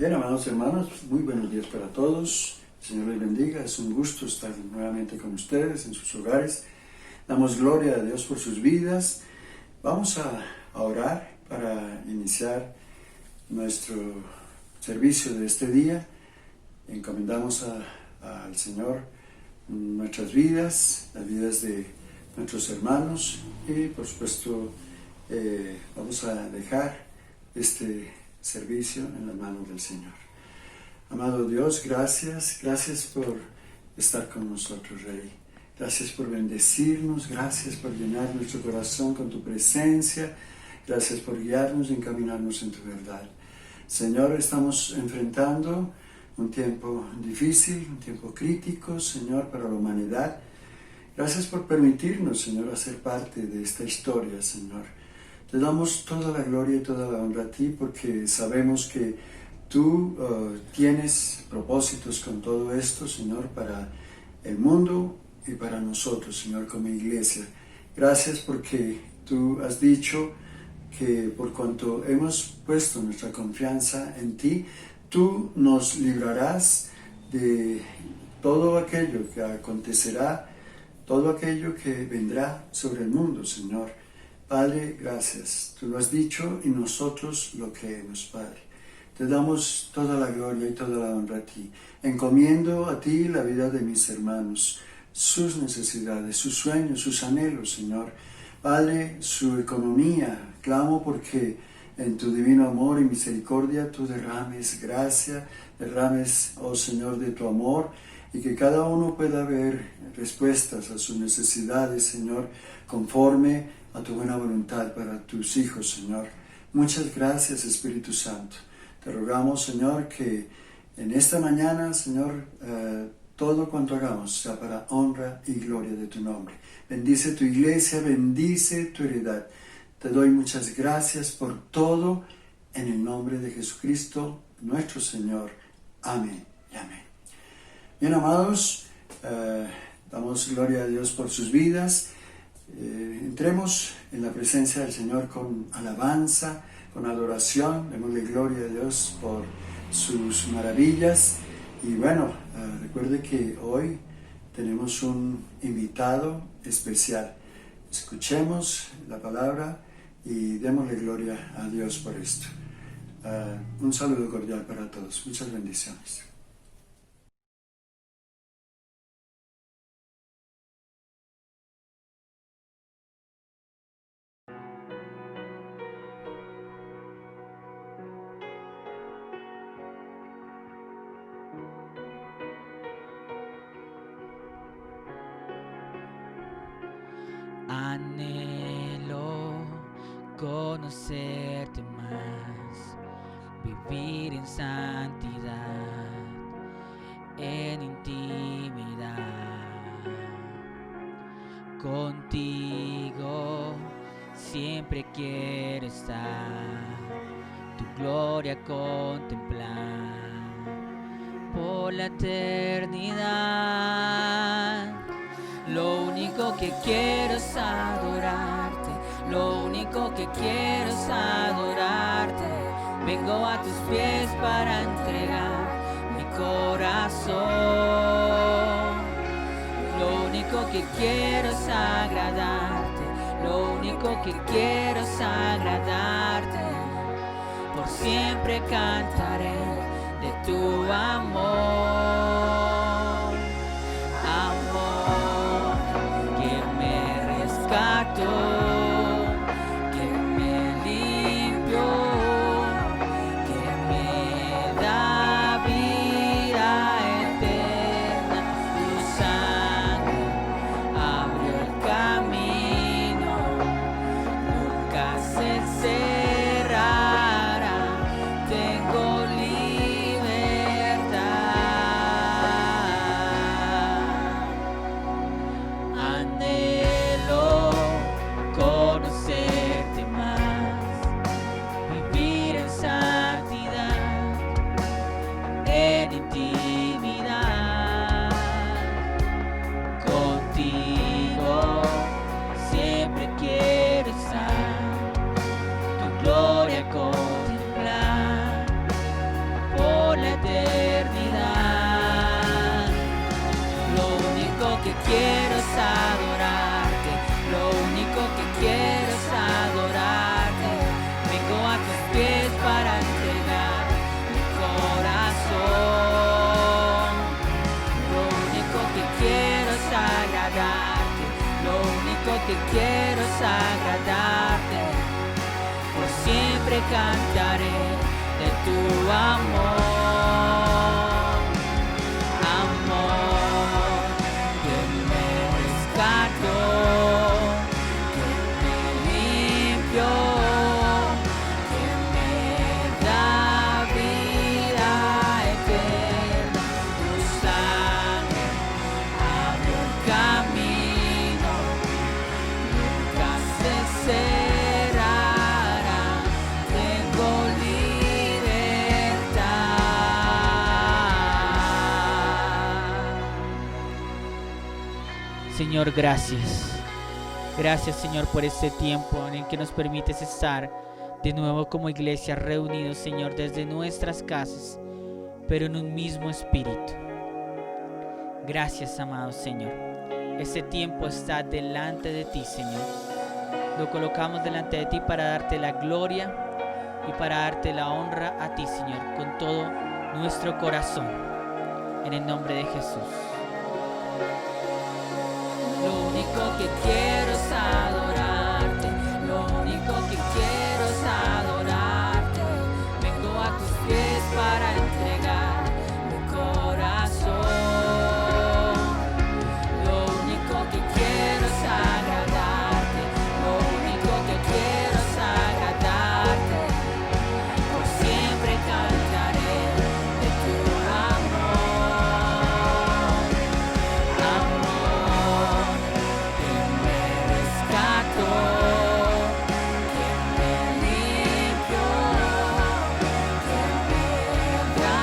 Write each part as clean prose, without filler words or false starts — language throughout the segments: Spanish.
Bien, amados hermanos, muy buenos días para todos. El Señor les bendiga. Es un gusto estar nuevamente con ustedes en sus hogares. Damos gloria a Dios por sus vidas. Vamos a orar para iniciar nuestro servicio de este día. Encomendamos al Señor nuestras vidas, las vidas de nuestros hermanos y por supuesto vamos a dejar este servicio en las manos del Señor. Amado Dios, gracias por estar con nosotros, Rey. Gracias por bendecirnos, gracias por llenar nuestro corazón con tu presencia, gracias por guiarnos y encaminarnos en tu verdad. Señor, estamos enfrentando un tiempo difícil, un tiempo crítico, Señor, para la humanidad. Gracias por permitirnos, Señor, hacer parte de esta historia, Señor. Te damos toda la gloria y toda la honra a ti porque sabemos que tú tienes propósitos con todo esto, Señor, para el mundo y para nosotros, Señor, como iglesia. Gracias porque tú has dicho que por cuanto hemos puesto nuestra confianza en ti, tú nos librarás de todo aquello que acontecerá, todo aquello que vendrá sobre el mundo, Señor. Padre, gracias. Tú lo has dicho y nosotros lo creemos, Padre. Te damos toda la gloria y toda la honra a ti. Encomiendo a ti la vida de mis hermanos, sus necesidades, sus sueños, sus anhelos, Señor. Padre, su economía. Clamo porque en tu divino amor y misericordia tú derrames gracia, derrames, oh Señor, de tu amor y que cada uno pueda ver respuestas a sus necesidades, Señor, conforme a tu buena voluntad para tus hijos, Señor. Muchas gracias, Espíritu Santo. Te rogamos, Señor, que en esta mañana, Señor, todo cuanto hagamos sea para honra y gloria de tu nombre. Bendice tu iglesia, bendice tu heredad. Te doy muchas gracias por todo en el nombre de Jesucristo, nuestro Señor. Amén y amén. Bien, amados, damos gloria a Dios por sus vidas. Entremos en la presencia del Señor con alabanza, con adoración. Démosle gloria a Dios por sus maravillas. Y bueno, recuerde que hoy tenemos un invitado especial. Escuchemos la palabra y démosle gloria a Dios por esto. Un saludo cordial para todos. Muchas bendiciones. Anhelo conocerte más, vivir en santidad, en intimidad. Contigo siempre quiero estar, tu gloria contemplar por la eternidad. Lo único que quiero es adorarte, lo único que quiero es adorarte. Vengo a tus pies para entregar mi corazón. Lo único que quiero es agradarte, lo único que quiero es agradarte. Por siempre cantaré de tu amor. Que me limpió, que me da vida eterna. Tu sangre abrió el camino, nunca se cerrará. Tengo libertad. Anhelo que quiero es agradarte. Por siempre cantaré de tu amor, amor que me rescató, que me limpió, que me da vida eterna. Tu sangre abrió el camino, nunca se cerrará. Tengo libertad. Señor, gracias. Gracias, Señor, por este tiempo en el que nos permites estar de nuevo como iglesia reunidos, Señor, desde nuestras casas, pero en un mismo espíritu. Gracias, amado Señor. Este tiempo está delante de ti, Señor. Lo colocamos delante de ti para darte la gloria y para darte la honra a ti, Señor, con todo nuestro corazón. En el nombre de Jesús. Lo único que quiero es adorarte. Lo único que quiero es adorarte. Vengo a tus pies para entregar mi corazón. Lo único que quiero es agradarte. Lo único que quiero es agradarte. Por siempre cantaré de tu amor, amor que me rescató, que me limpió, que me da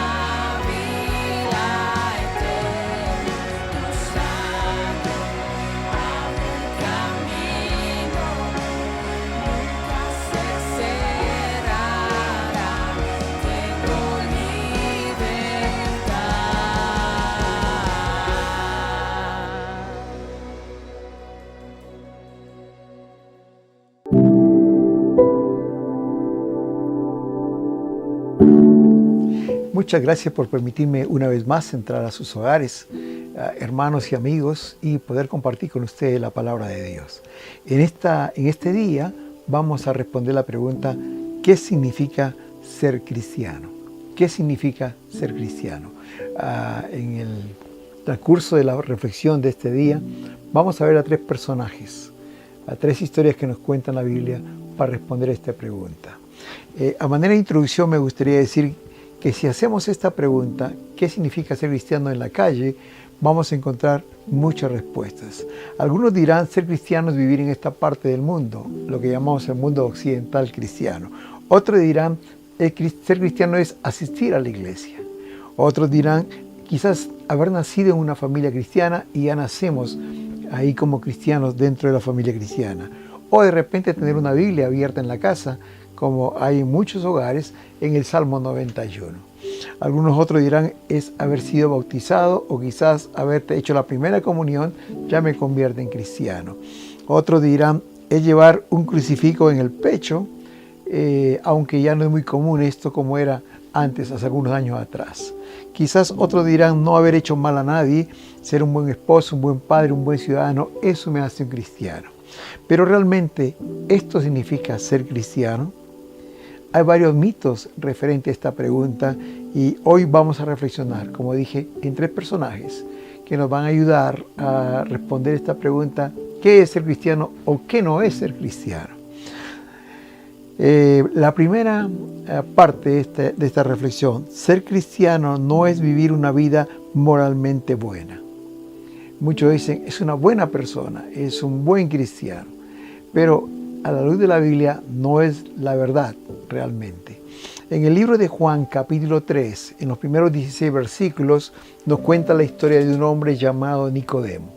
vida eterna. Tu sangre abre el camino, nunca se cerrará. Tengo libertad. Muchas gracias por permitirme una vez más entrar a sus hogares, hermanos y amigos, y poder compartir con ustedes la palabra de Dios. En este día vamos a responder la pregunta: ¿qué significa ser cristiano? ¿Qué significa ser cristiano? En el transcurso de la reflexión de este día vamos a ver a tres personajes, a tres historias que nos cuentan la Biblia para responder a esta pregunta. A manera de introducción me gustaría decir que si hacemos esta pregunta, ¿qué significa ser cristiano en la calle?, vamos a encontrar muchas respuestas. Algunos dirán: ser cristiano es vivir en esta parte del mundo, lo que llamamos el mundo occidental cristiano. Otros dirán: ser cristiano es asistir a la iglesia. Otros dirán: quizás haber nacido en una familia cristiana y ya nacemos ahí como cristianos dentro de la familia cristiana. O de repente tener una Biblia abierta en la casa, como hay en muchos hogares, en el Salmo 91. Algunos otros dirán: es haber sido bautizado, o quizás haberte hecho la primera comunión ya me convierte en cristiano. Otros dirán: es llevar un crucifijo en el pecho, aunque ya no es muy común esto como era antes, hace algunos años atrás. Quizás otros dirán: no haber hecho mal a nadie, ser un buen esposo, un buen padre, un buen ciudadano, eso me hace un cristiano. Pero realmente, ¿esto significa ser cristiano? Hay varios mitos referentes a esta pregunta y hoy vamos a reflexionar, como dije, en tres personajes que nos van a ayudar a responder esta pregunta: ¿qué es ser cristiano o qué no es ser cristiano? La primera parte de esta reflexión: ser cristiano no es vivir una vida moralmente buena. Muchos dicen: es una buena persona, es un buen cristiano, pero a la luz de la Biblia no es la verdad realmente. En el libro de Juan, capítulo 3, en los primeros 16 versículos, nos cuenta la historia de un hombre llamado Nicodemo.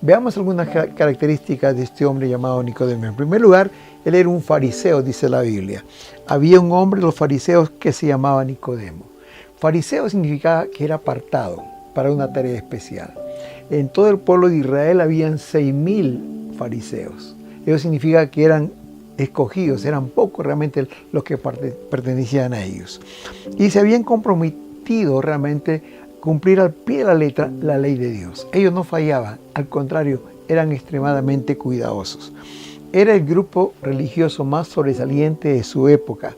Veamos algunas características de este hombre llamado Nicodemo. En primer lugar, él era un fariseo, dice la Biblia. Había un hombre de los fariseos que se llamaba Nicodemo. Fariseo significaba que era apartado para una tarea especial. En todo el pueblo de Israel habían 6,000 fariseos. Eso significa que eran escogidos, eran pocos realmente los que pertenecían a ellos. Y se habían comprometido realmente a cumplir al pie de la letra la ley de Dios. Ellos no fallaban, al contrario, eran extremadamente cuidadosos. Era el grupo religioso más sobresaliente de su época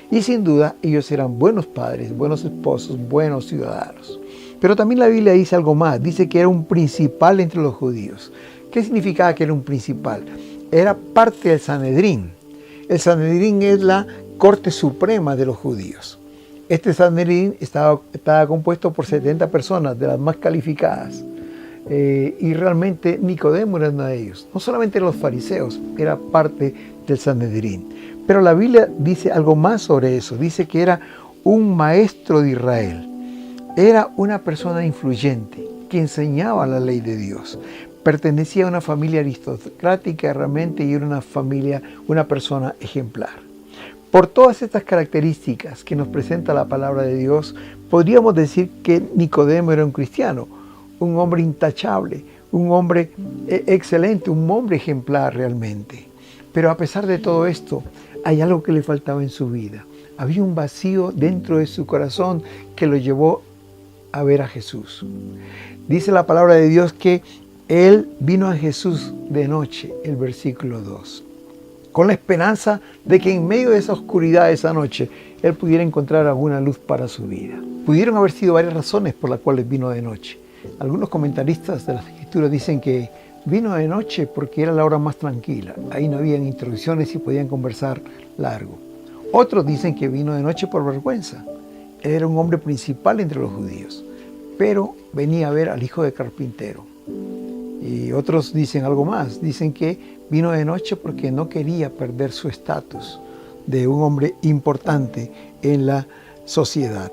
y sin duda ellos eran buenos padres, buenos esposos, buenos ciudadanos. Pero también la Biblia dice algo más, dice que era un principal entre los judíos. ¿Qué significaba que era un principal? Era parte del Sanedrín. El Sanedrín es la corte suprema de los judíos. Este Sanedrín estaba compuesto por 70 personas, de las más calificadas. Y realmente Nicodemo era uno de ellos. No solamente los fariseos, era parte del Sanedrín. Pero la Biblia dice algo más sobre eso. Dice que era un maestro de Israel. Era una persona influyente que enseñaba la ley de Dios. Pertenecía a una familia aristocrática realmente y era una persona ejemplar. Por todas estas características que nos presenta la palabra de Dios, podríamos decir que Nicodemo era un cristiano, un hombre intachable, un hombre excelente, un hombre ejemplar realmente. Pero a pesar de todo esto, hay algo que le faltaba en su vida. Había un vacío dentro de su corazón que lo llevó a ver a Jesús. Dice la palabra de Dios que él vino a Jesús de noche, el versículo 2, con la esperanza de que en medio de esa oscuridad de esa noche, él pudiera encontrar alguna luz para su vida. Pudieron haber sido varias razones por las cuales vino de noche. Algunos comentaristas de las Escrituras dicen que vino de noche porque era la hora más tranquila. Ahí no habían introducciones y podían conversar largo. Otros dicen que vino de noche por vergüenza. Él era un hombre principal entre los judíos, pero venía a ver al hijo de carpintero. Y otros dicen algo más. Dicen que vino de noche porque no quería perder su estatus de un hombre importante en la sociedad.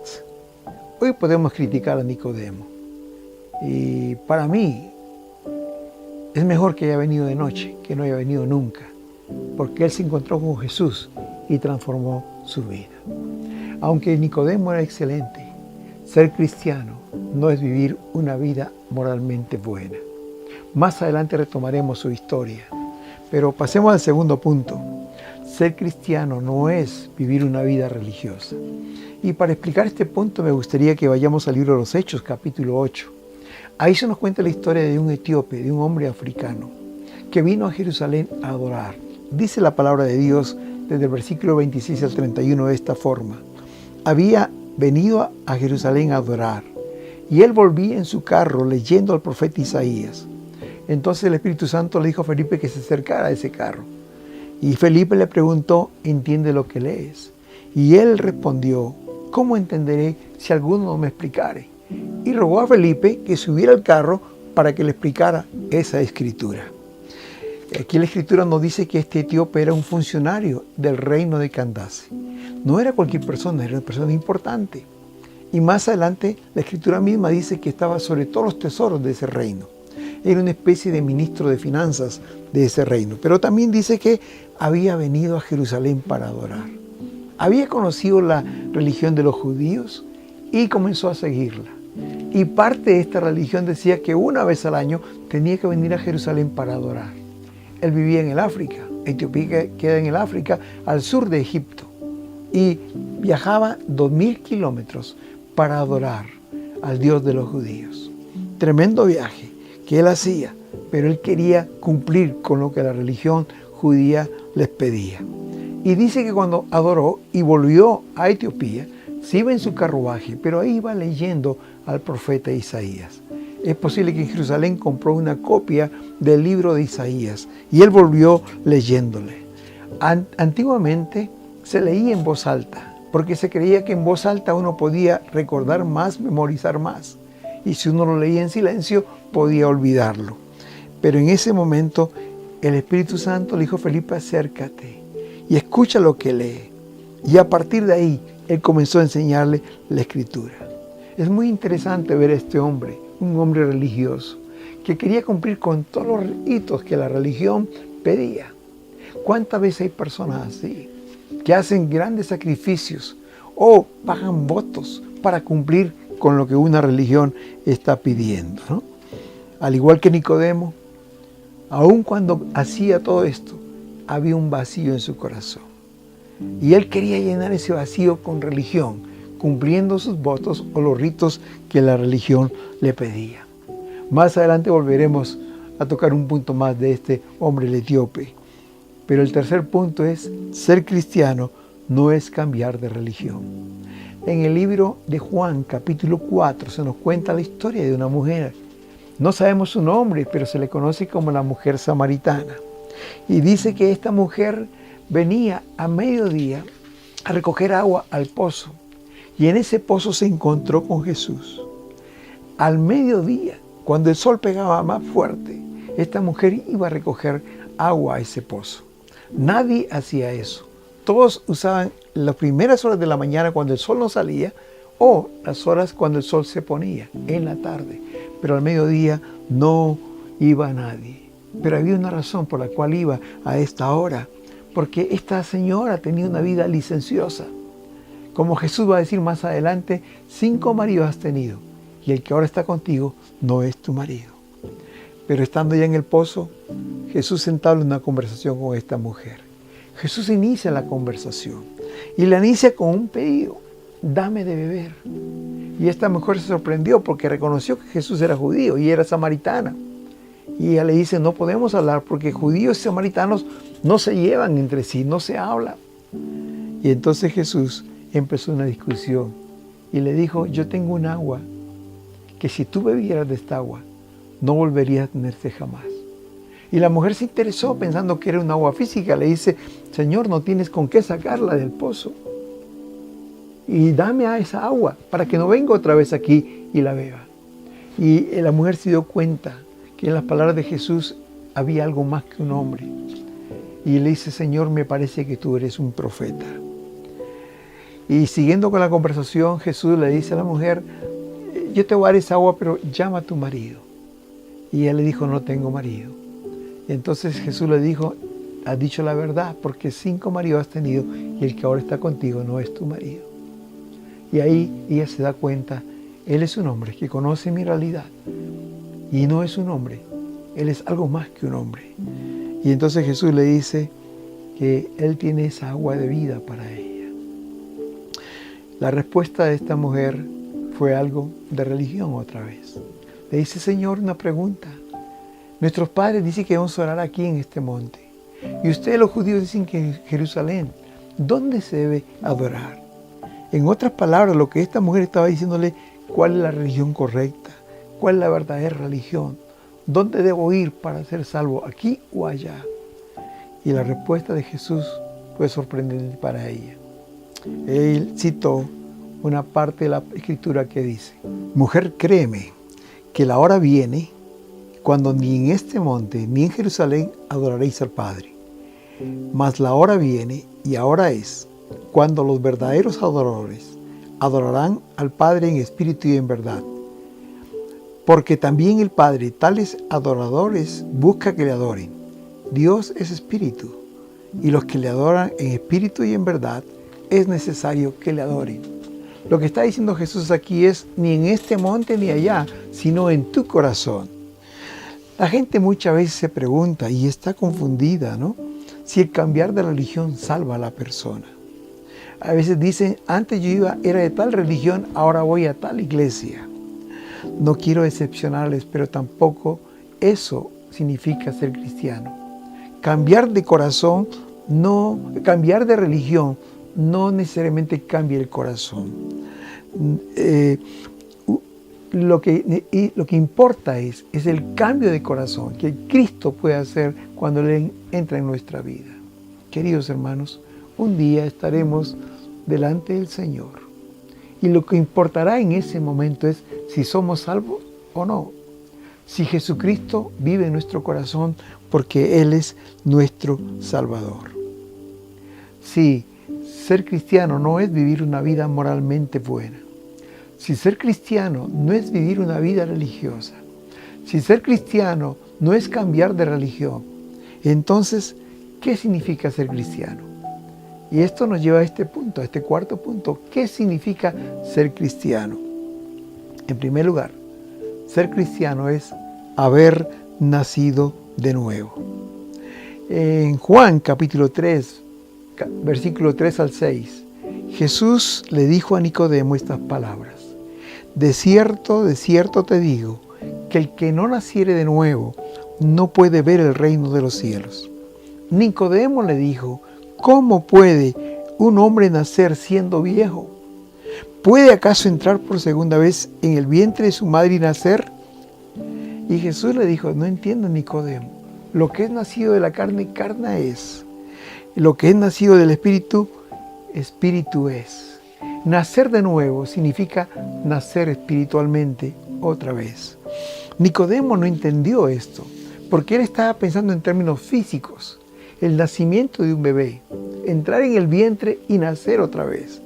Hoy podemos criticar a Nicodemo. Y para mí es mejor que haya venido de noche que no haya venido nunca, porque él se encontró con Jesús y transformó su vida. Aunque Nicodemo era excelente, ser cristiano no es vivir una vida moralmente buena. Más adelante retomaremos su historia, pero pasemos al segundo punto. Ser cristiano no es vivir una vida religiosa. Y para explicar este punto me gustaría que vayamos al libro de los Hechos, capítulo 8. Ahí se nos cuenta la historia de un etíope, de un hombre africano, que vino a Jerusalén a adorar. Dice la palabra de Dios desde el versículo 26 al 31 de esta forma. Había venido a Jerusalén a adorar, y él volvía en su carro leyendo al profeta Isaías. Entonces el Espíritu Santo le dijo a Felipe que se acercara a ese carro. Y Felipe le preguntó, ¿entiende lo que lees? Y él respondió, ¿cómo entenderé si alguno no me explicare? Y rogó a Felipe que subiera al carro para que le explicara esa escritura. Aquí la escritura nos dice que este etíope era un funcionario del reino de Candace. No era cualquier persona, era una persona importante. Y más adelante la escritura misma dice que estaba sobre todos los tesoros de ese reino. Era una especie de ministro de finanzas de ese reino. Pero también dice que había venido a Jerusalén para adorar. Había conocido la religión de los judíos y comenzó a seguirla. Y parte de esta religión decía que una vez al año tenía que venir a Jerusalén para adorar. Él vivía en el África. Etiopía queda en el África, al sur de Egipto. Y viajaba 2000 kilómetros para adorar al Dios de los judíos. Tremendo viaje que él hacía, pero él quería cumplir con lo que la religión judía les pedía. Y dice que cuando adoró y volvió a Etiopía, se iba en su carruaje, pero ahí iba leyendo al profeta Isaías. Es posible que en Jerusalén compró una copia del libro de Isaías y él volvió leyéndole. Antiguamente se leía en voz alta, porque se creía que en voz alta uno podía recordar más, memorizar más. Y si uno lo leía en silencio, podía olvidarlo. Pero en ese momento, el Espíritu Santo le dijo a Felipe, acércate y escucha lo que lee. Y a partir de ahí, él comenzó a enseñarle la Escritura. Es muy interesante ver a este hombre, un hombre religioso, que quería cumplir con todos los ritos que la religión pedía. ¿Cuántas veces hay personas así, que hacen grandes sacrificios o pagan votos para cumplir con lo que una religión está pidiendo, ¿no? Al igual que Nicodemo, aun cuando hacía todo esto, había un vacío en su corazón. Y él quería llenar ese vacío con religión, cumpliendo sus votos o los ritos que la religión le pedía. Más adelante volveremos a tocar un punto más de este hombre el etíope. Pero el tercer punto es, ser cristiano no es cambiar de religión. En el libro de Juan, capítulo 4, se nos cuenta la historia de una mujer. No sabemos su nombre, pero se le conoce como la mujer samaritana. Y dice que esta mujer venía a mediodía a recoger agua al pozo. Y en ese pozo se encontró con Jesús. Al mediodía, cuando el sol pegaba más fuerte, esta mujer iba a recoger agua a ese pozo. Nadie hacía eso. Todos usaban las primeras horas de la mañana cuando el sol no salía o las horas cuando el sol se ponía, en la tarde. Pero al mediodía no iba nadie. Pero había una razón por la cual iba a esta hora. Porque esta señora tenía una vida licenciosa. Como Jesús va a decir más adelante, 5 maridos has tenido y el que ahora está contigo no es tu marido. Pero estando ya en el pozo, Jesús entabla una conversación con esta mujer. Jesús inicia la conversación y la inicia con un pedido: dame de beber. Y esta mujer se sorprendió porque reconoció que Jesús era judío y era samaritana. Y ella le dice: no podemos hablar porque judíos y samaritanos no se llevan entre sí, no se hablan. Y entonces Jesús empezó una discusión y le dijo: yo tengo un agua que si tú bebieras de esta agua no volverías a tenerte jamás. Y la mujer se interesó pensando que era un agua física. Le dice: Señor, no tienes con qué sacarla del pozo. Y dame a esa agua para que no venga otra vez aquí y la beba. Y la mujer se dio cuenta que en las palabras de Jesús había algo más que un hombre. Y le dice: Señor, me parece que tú eres un profeta. Y siguiendo con la conversación, Jesús le dice a la mujer: yo te voy a dar esa agua, pero llama a tu marido. Y ella le dijo: no tengo marido. Y entonces Jesús le dijo: has dicho la verdad, porque 5 maridos has tenido y el que ahora está contigo no es tu marido. Y ahí ella se da cuenta: él es un hombre que conoce mi realidad. Y no es un hombre, él es algo más que un hombre. Y entonces Jesús le dice que él tiene esa agua de vida para ella. La respuesta de esta mujer fue algo de religión otra vez. Le dice: Señor, una pregunta. Nuestros padres dicen que vamos a orar aquí en este monte. Y ustedes los judíos dicen que en Jerusalén. ¿Dónde se debe adorar? En otras palabras, lo que esta mujer estaba diciéndole: ¿cuál es la religión correcta? ¿Cuál es la verdadera religión? ¿Dónde debo ir para ser salvo? ¿Aquí o allá? Y la respuesta de Jesús fue sorprendente para ella. Él citó una parte de la Escritura que dice: mujer, créeme que la hora viene cuando ni en este monte ni en Jerusalén adoraréis al Padre. Mas la hora viene, y ahora es, cuando los verdaderos adoradores adorarán al Padre en espíritu y en verdad. Porque también el Padre tales adoradores busca que le adoren. Dios es espíritu, y los que le adoran en espíritu y en verdad es necesario que le adoren. Lo que está diciendo Jesús aquí es: ni en este monte ni allá, sino en tu corazón. La gente muchas veces se pregunta y está confundida, ¿no?, si el cambiar de religión salva a la persona. A veces dicen: antes yo era de tal religión, ahora voy a tal iglesia. No quiero decepcionarles, pero tampoco eso significa ser cristiano. Cambiar de corazón, cambiar de religión, no necesariamente cambia el corazón. Lo que importa es el cambio de corazón que Cristo puede hacer cuando Él entra en nuestra vida. Queridos hermanos, un día estaremos delante del Señor. Y lo que importará en ese momento es si somos salvos o no. Si Jesucristo vive en nuestro corazón porque Él es nuestro Salvador. Si ser cristiano no es vivir una vida moralmente buena. Si ser cristiano no es vivir una vida religiosa. Si ser cristiano no es cambiar de religión. Entonces, ¿qué significa ser cristiano? Y esto nos lleva a este punto, a este cuarto punto. ¿Qué significa ser cristiano? En primer lugar, ser cristiano es haber nacido de nuevo. En Juan capítulo 3, versículo 3 al 6, Jesús le dijo a Nicodemo estas palabras: de cierto te digo, que el que no naciere de nuevo no puede ver el reino de los cielos. Nicodemo le dijo, ¿cómo puede un hombre nacer siendo viejo? ¿Puede acaso entrar por segunda vez en el vientre de su madre y nacer? Y Jesús le dijo, no entiendas, Nicodemo, lo que es nacido de la carne, carne es. Lo que es nacido del Espíritu, Espíritu es. Nacer de nuevo significa nacer espiritualmente otra vez. Nicodemo no entendió esto, porque él estaba pensando en términos físicos. El nacimiento de un bebé, entrar en el vientre y nacer otra vez.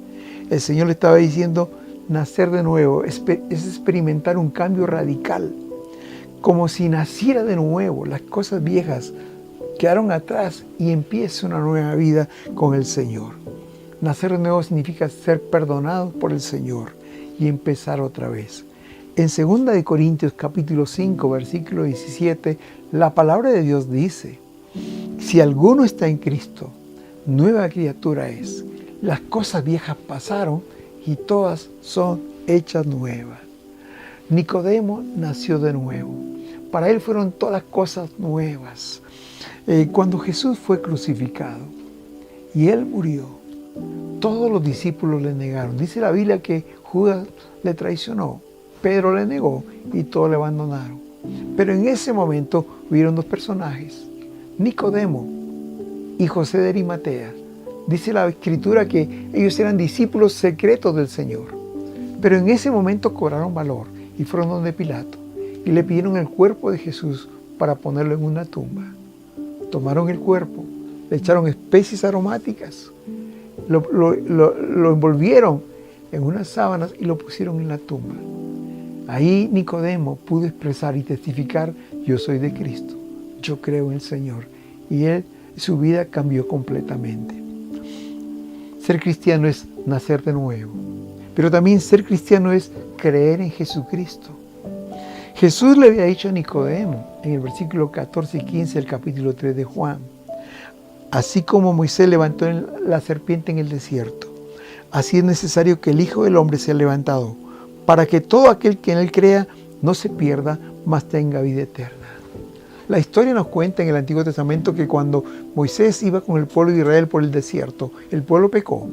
El Señor le estaba diciendo, nacer de nuevo es experimentar un cambio radical. Como si naciera de nuevo, las cosas viejas quedaron atrás y empieza una nueva vida con el Señor. Nacer de nuevo significa ser perdonado por el Señor y empezar otra vez. En 2 Corintios capítulo 5, versículo 17, la palabra de Dios dice, si alguno está en Cristo, nueva criatura es. Las cosas viejas pasaron y todas son hechas nuevas. Nicodemo nació de nuevo. Para él fueron todas cosas nuevas. Cuando Jesús fue crucificado y él murió, todos los discípulos le negaron. Dice la Biblia que Judas le traicionó, Pedro le negó y todos le abandonaron. Pero en ese momento hubieron dos personajes, Nicodemo y José de Arimatea. Dice la Escritura que ellos eran discípulos secretos del Señor. Pero en ese momento cobraron valor y fueron donde Pilato y le pidieron el cuerpo de Jesús para ponerlo en una tumba. Tomaron el cuerpo, le echaron especies aromáticas, lo envolvieron en unas sábanas y lo pusieron en la tumba. Ahí Nicodemo pudo expresar y testificar, yo soy de Cristo, yo creo en el Señor. Y su vida cambió completamente. Ser cristiano es nacer de nuevo, pero también ser cristiano es creer en Jesucristo. Jesús le había dicho a Nicodemo en el versículo 14 y 15 del capítulo 3 de Juan, así como Moisés levantó la serpiente en el desierto, así es necesario que el Hijo del Hombre sea levantado, para que todo aquel que en él crea no se pierda, mas tenga vida eterna. La historia nos cuenta en el Antiguo Testamento que cuando Moisés iba con el pueblo de Israel por el desierto, el pueblo pecó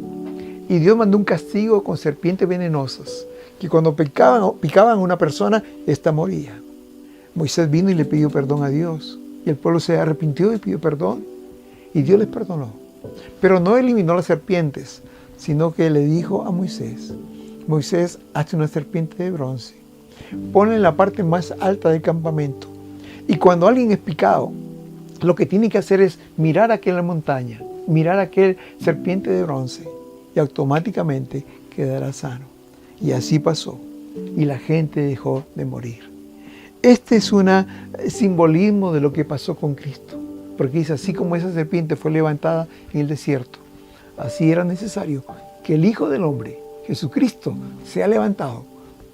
y Dios mandó un castigo con serpientes venenosas, que cuando picaban a una persona, ésta moría. Moisés vino y le pidió perdón a Dios y el pueblo se arrepintió y pidió perdón y Dios les perdonó. Pero no eliminó las serpientes, sino que le dijo a Moisés, Moisés, hazte una serpiente de bronce, ponla en la parte más alta del campamento. Y cuando alguien es picado, lo que tiene que hacer es mirar a aquella montaña, mirar a aquel serpiente de bronce y automáticamente quedará sano. Y así pasó. Y la gente dejó de morir. Este es un simbolismo de lo que pasó con Cristo. Porque dice, así como esa serpiente fue levantada en el desierto, así era necesario que el Hijo del Hombre, Jesucristo, sea levantado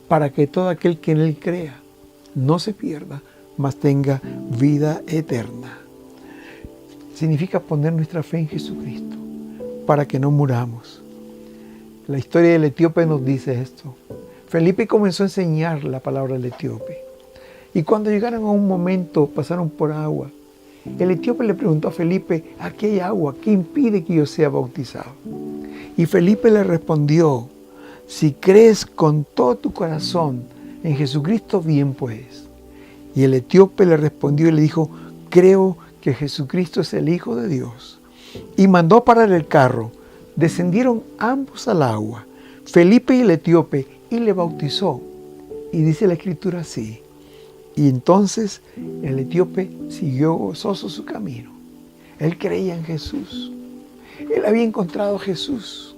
para que todo aquel que en él crea no se pierda, mas tenga vida eterna. Significa poner nuestra fe en Jesucristo para que no muramos. La historia del etíope nos dice esto. Felipe comenzó a enseñar la palabra al etíope. Y cuando llegaron a un momento, pasaron por agua. El etíope le preguntó a Felipe, aquí hay agua, ¿qué impide que yo sea bautizado? Y Felipe le respondió, si crees con todo tu corazón en Jesucristo, bien puedes. Y el etíope le respondió y le dijo, creo que Jesucristo es el Hijo de Dios. Y mandó parar el carro. Descendieron ambos al agua, Felipe y el etíope, y le bautizó. Y dice la Escritura así. Y entonces el etíope siguió gozoso su camino. Él creía en Jesús. Él había encontrado a Jesús.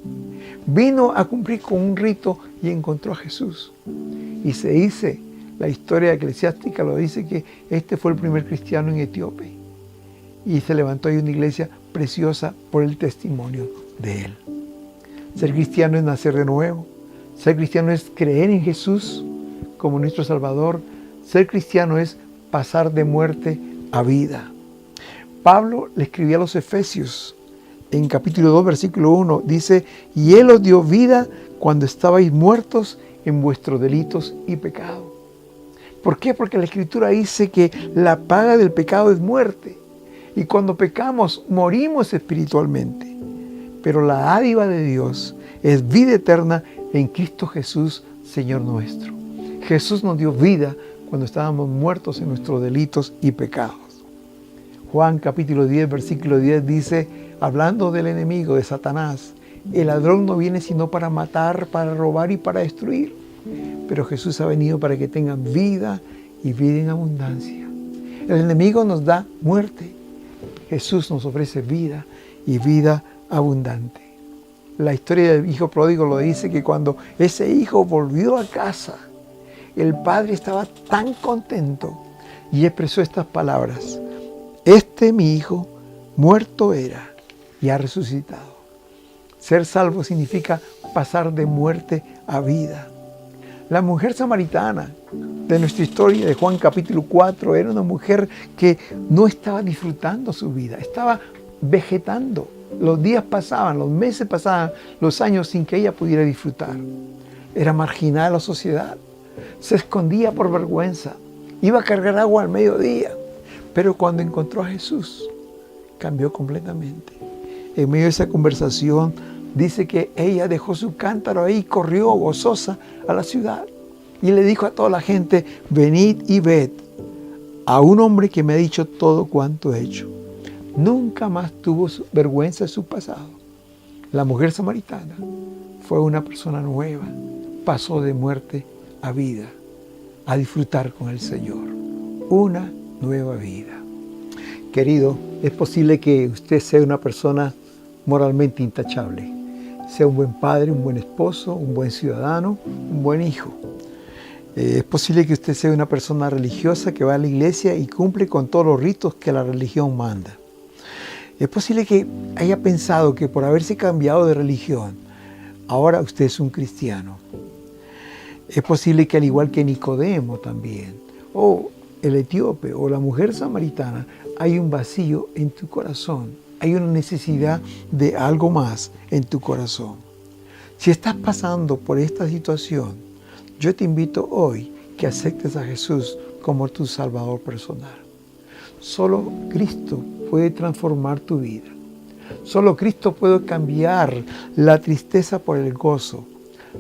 Vino a cumplir con un rito y encontró a Jesús. Y se dice, la historia eclesiástica lo dice, que este fue el primer cristiano en Etíope. Y se levantó ahí una iglesia preciosa por el testimonio de él. Ser cristiano es nacer de nuevo. Ser cristiano es creer en Jesús como nuestro Salvador. Ser cristiano es pasar de muerte a vida. Pablo le escribía a los Efesios en capítulo 2, versículo 1. Dice, y Él os dio vida cuando estabais muertos en vuestros delitos y pecados. ¿Por qué? Porque la Escritura dice que la paga del pecado es muerte. Y cuando pecamos, morimos espiritualmente. Pero la dádiva de Dios es vida eterna en Cristo Jesús, Señor nuestro. Jesús nos dio vida cuando estábamos muertos en nuestros delitos y pecados. Juan capítulo 10, versículo 10 dice, hablando del enemigo, de Satanás, el ladrón no viene sino para matar, para robar y para destruir. Pero Jesús ha venido para que tengan vida y vida en abundancia. El enemigo nos da muerte. Jesús nos ofrece vida y vida abundante. La historia del hijo pródigo lo dice que cuando ese hijo volvió a casa, el padre estaba tan contento y expresó estas palabras: este mi hijo muerto era y ha resucitado. Ser salvo significa pasar de muerte a vida. La mujer samaritana de nuestra historia de Juan capítulo 4 era una mujer que no estaba disfrutando su vida, estaba vegetando. Los días pasaban, los meses pasaban, los años sin que ella pudiera disfrutar. Era marginada de la sociedad, se escondía por vergüenza, iba a cargar agua al mediodía. Pero cuando encontró a Jesús, cambió completamente. En medio de esa conversación, dice que ella dejó su cántaro ahí y corrió gozosa a la ciudad. Y le dijo a toda la gente, venid y ved a un hombre que me ha dicho todo cuanto he hecho. Nunca más tuvo vergüenza de su pasado. La mujer samaritana fue una persona nueva. Pasó de muerte a vida, a disfrutar con el Señor. Una nueva vida. Querido, es posible que usted sea una persona moralmente intachable. Sea un buen padre, un buen esposo, un buen ciudadano, un buen hijo. Es posible que usted sea una persona religiosa que va a la iglesia y cumple con todos los ritos que la religión manda. Es posible que haya pensado que por haberse cambiado de religión, ahora usted es un cristiano. Es posible que al igual que Nicodemo también, o el etíope o la mujer samaritana, hay un vacío en tu corazón. Hay una necesidad de algo más en tu corazón. Si estás pasando por esta situación, yo te invito hoy que aceptes a Jesús como tu Salvador personal. Solo Cristo puede transformar tu vida. Solo Cristo puede cambiar la tristeza por el gozo,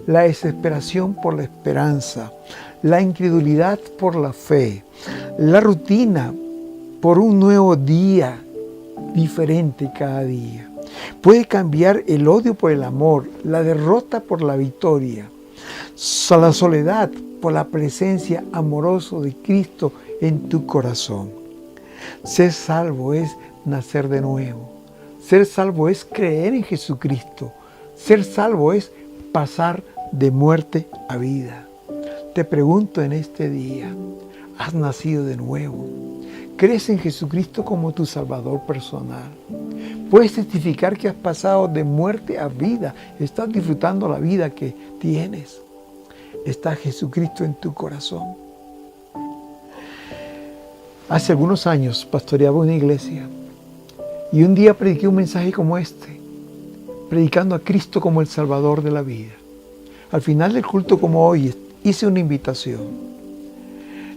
la desesperación por la esperanza, la incredulidad por la fe, la rutina por un nuevo día diferente cada día. Puede cambiar el odio por el amor, la derrota por la victoria, la soledad por la presencia amorosa de Cristo en tu corazón. Ser salvo es nacer de nuevo. Ser salvo es creer en Jesucristo. Ser salvo es pasar de muerte a vida. Te pregunto en este día, ¿has nacido de nuevo? ¿Crees en Jesucristo como tu Salvador personal? ¿Puedes testificar que has pasado de muerte a vida? ¿Estás disfrutando la vida que tienes? ¿Está Jesucristo en tu corazón? Hace algunos años pastoreaba una iglesia y un día prediqué un mensaje como este, predicando a Cristo como el Salvador de la vida. Al final del culto como hoy hice una invitación.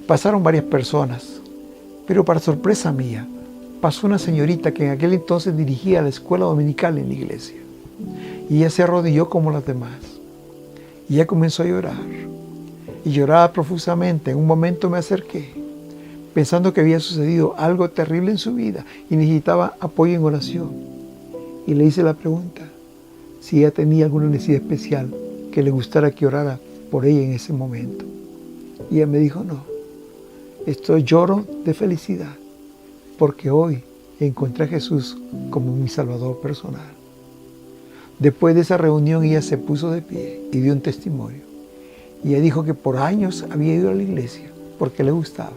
Pasaron varias personas. Pero para sorpresa mía, pasó una señorita que en aquel entonces dirigía la escuela dominical en la iglesia. Y ella se arrodilló como las demás. Y ella comenzó a llorar. Y lloraba profusamente. En un momento me acerqué, pensando que había sucedido algo terrible en su vida y necesitaba apoyo en oración. Y le hice la pregunta si ella tenía alguna necesidad especial que le gustara que orara por ella en ese momento. Y ella me dijo, no. Lloro de felicidad porque hoy encontré a Jesús como mi Salvador personal. Después de esa reunión ella se puso de pie y dio un testimonio. Y ella dijo que por años había ido a la iglesia porque le gustaba.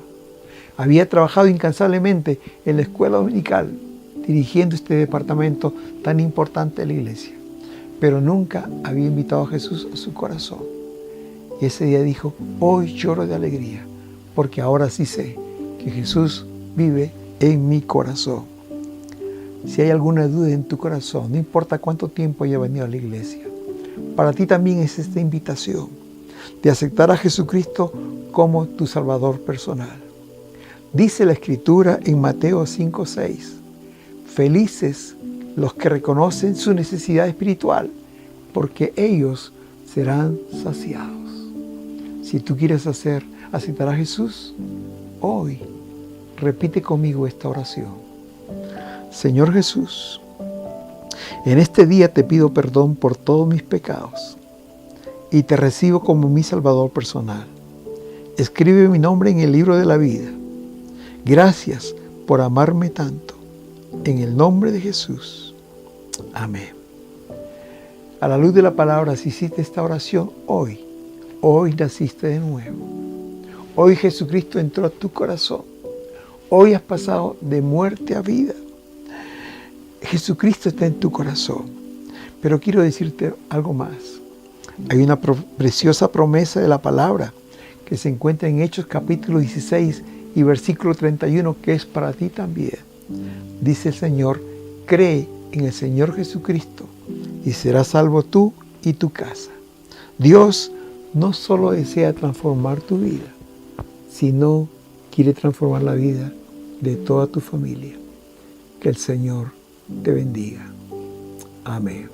Había trabajado incansablemente en la escuela dominical dirigiendo este departamento tan importante de la iglesia. Pero nunca había invitado a Jesús a su corazón. Y ese día dijo, hoy lloro de alegría porque ahora sí sé que Jesús vive en mi corazón. Si hay alguna duda en tu corazón, no importa cuánto tiempo haya venido a la iglesia, para ti también es esta invitación. de aceptar a Jesucristo como tu Salvador personal. Dice la Escritura en Mateo 5:6, felices los que reconocen su necesidad espiritual, porque ellos serán saciados. Si tú quieres aceptar a Jesús, hoy repite conmigo esta oración. Señor Jesús, en este día te pido perdón por todos mis pecados y te recibo como mi Salvador personal. Escribe mi nombre en el libro de la vida. Gracias por amarme tanto. En el nombre de Jesús. Amén. A la luz de la palabra, si hiciste esta oración hoy naciste de nuevo. Hoy Jesucristo entró a tu corazón. Hoy has pasado de muerte a vida. Jesucristo está en tu corazón. Pero quiero decirte algo más. Hay una preciosa promesa de la palabra que se encuentra en Hechos capítulo 16 y versículo 31, que es para ti también. Dice el Señor, cree en el Señor Jesucristo y serás salvo tú y tu casa. Dios no solo desea transformar tu vida, sino quiere transformar la vida de toda tu familia. Que el Señor te bendiga. Amén.